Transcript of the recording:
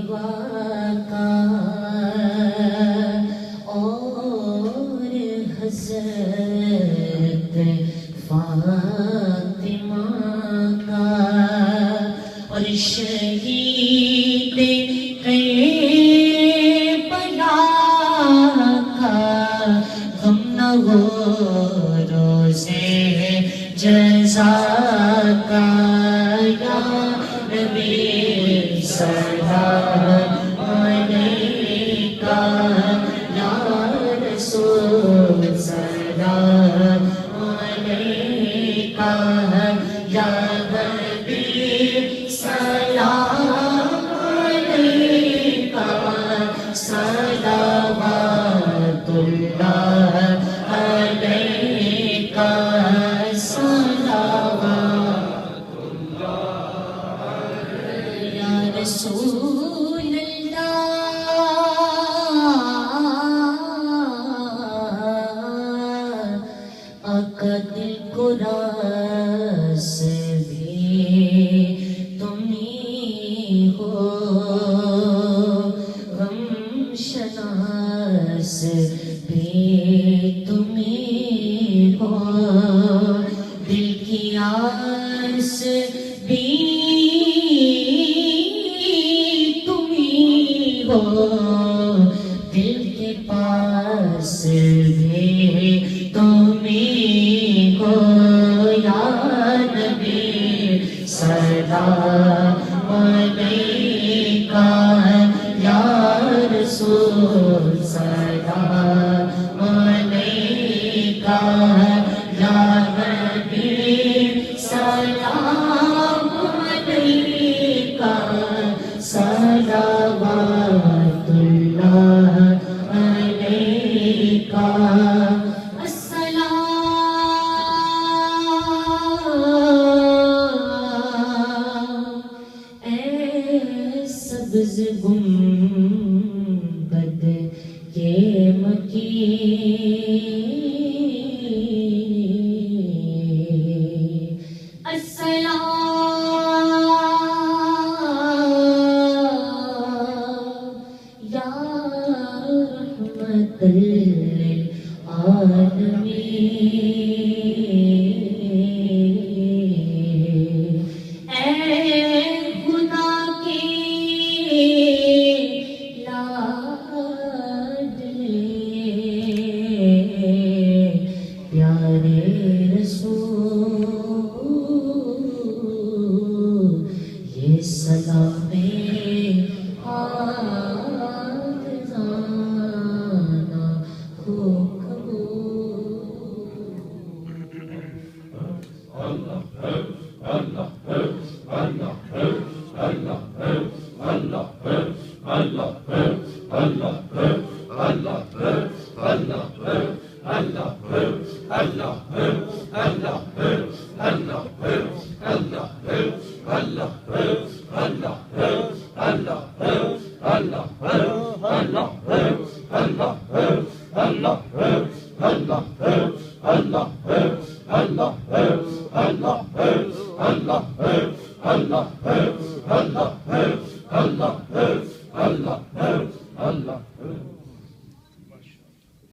کا اور حضرت فاطمہ کا اور شہید کربلا کا غم نہ ہو روزے جزا کا یا نبی سلام علیکہ یا رسول سلام علیکہ یا حبیب سلام علیکہ صلوات اللہ علیکہ صلوات یا رسول اللہ آقا دل کو راز بھی تم ہی ہو غم شناس بھی تم ہی ہو دل کی آس بھی تم ہی ہو دل کے پاس بھی تم ہی ہو یا نبی سلام علیکہ یا رسول سلام علیکہ یا حبیب سلام علیکہ صلوات اللہ علیکہ سبز گنبد کے مکی السلام یا رحمت للعالمین اے خدا کی پیارے رسول یہ سلام آدھانا ہو اللہ